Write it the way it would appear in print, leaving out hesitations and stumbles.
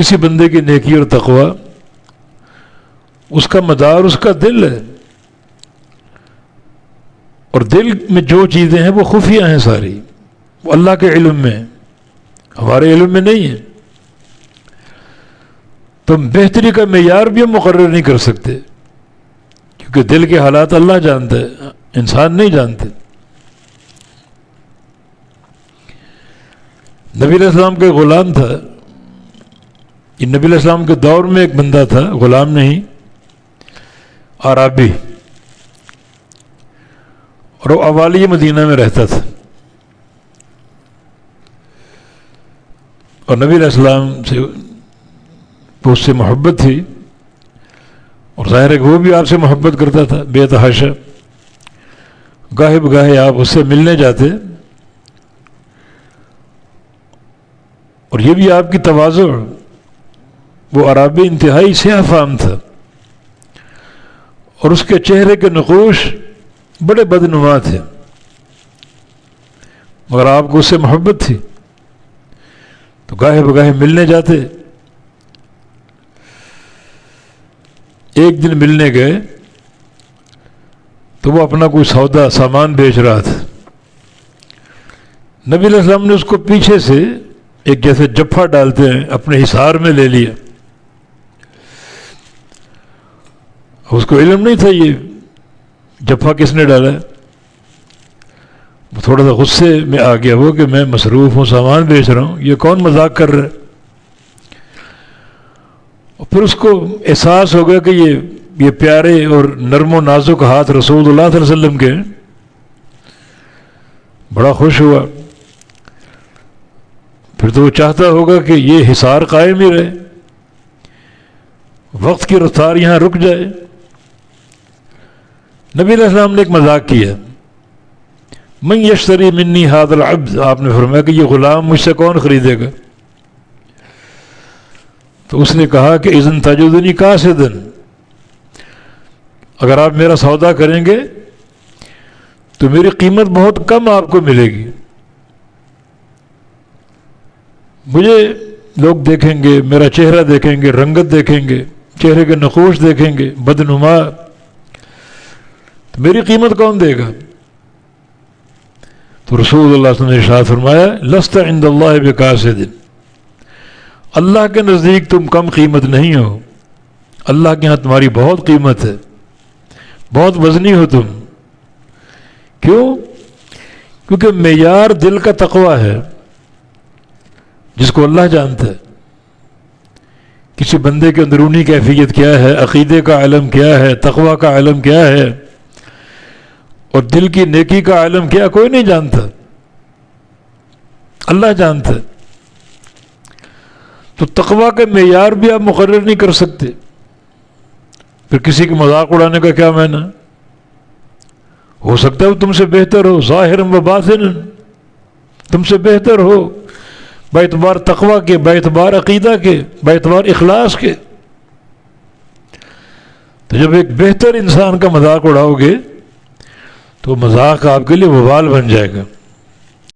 کسی بندے کی نیکی اور تقوی اس کا مدار اس کا دل ہے، اور دل میں جو چیزیں ہیں وہ خفیہ ہیں ساری، وہ اللہ کے علم میں ہیں، ہمارے علم میں نہیں ہے. تم بہتری کا معیار بھی ہم مقرر نہیں کر سکتے، کیونکہ دل کے حالات اللہ جانتا ہے، انسان نہیں جانتے. نبی علیہ السلام کا غلام تھا. یہ نبی علیہ السلام کے دور میں ایک بندہ تھا، غلام نہیں، عربی، اور وہ اوالی مدینہ میں رہتا تھا. اور نبی علیہ السلام سے اس سے محبت تھی، اور ظاہر ہے کہ وہ بھی آپ سے محبت کرتا تھا بے تحاشا. گاہے بگاہے آپ اس سے ملنے جاتے، اور یہ بھی آپ کی تواضع. وہ عربی انتہائی سیاہ فام تھا، اور اس کے چہرے کے نقوش بڑے بدنما تھے، مگر آپ کو اس سے محبت تھی تو گاہے بگاہے ملنے جاتے. ایک دن ملنے گئے تو وہ اپنا کوئی سودا سامان بیچ رہا تھا. نبی علیہ السلام نے اس کو پیچھے سے ایک جیسے جفا ڈالتے ہیں اپنے حصار میں لے لیا. اس کو علم نہیں تھا یہ جفا کس نے ڈالا ہے. وہ تھوڑا سا غصے میں آ گیا وہ کہ میں مصروف ہوں، سامان بیچ رہا ہوں، یہ کون مذاق کر رہا ہے. اور پھر اس کو احساس ہو گیا کہ یہ پیارے اور نرم و نازک ہاتھ رسول اللہ صلی اللہ علیہ وسلم کے. بڑا خوش ہوا. پھر تو وہ چاہتا ہوگا کہ یہ حصار قائم ہی رہے، وقت کی رفتار یہاں رک جائے. نبی علیہ السلام نے ایک مذاق کیا، من یشتری منی ھذا العبد، آپ نے فرمایا کہ یہ غلام مجھ سے کون خریدے گا. تو اس نے کہا کہ اذن تجدنی کاسدا، اگر آپ میرا سودا کریں گے تو میری قیمت بہت کم آپ کو ملے گی. مجھے لوگ دیکھیں گے، میرا چہرہ دیکھیں گے، رنگت دیکھیں گے، چہرے کے نقوش دیکھیں گے، بدنما، تو میری قیمت کون دے گا. تو رسول اللہ صلی اللہ علیہ وسلم نے ارشاد فرمایا لست عند اللہ بکاسد، اللہ کے نزدیک تم کم قیمت نہیں ہو، اللہ کے ہاں تمہاری بہت قیمت ہے، بہت وزنی ہو تم. کیوں؟ کیونکہ معیار دل کا تقوی ہے جس کو اللہ جانتا ہے. کسی بندے کے اندرونی کیفیت کیا ہے، عقیدے کا علم کیا ہے، تقوی کا علم کیا ہے، اور دل کی نیکی کا علم کیا، کوئی نہیں جانتا، اللہ جانتا ہے. تو تقوی کا معیار بھی آپ مقرر نہیں کر سکتے. پھر کسی کی مذاق اڑانے کا کیا معنی؟ ہو سکتا ہے وہ تم سے بہتر ہو، ظاہر و باطن تم سے بہتر ہو، باعتبار تقوی کے، باعتبار عقیدہ کے، باعتبار اخلاص کے. تو جب ایک بہتر انسان کا مذاق اڑاؤ گے تو مذاق آپ کے لیے وبال بن جائے گا.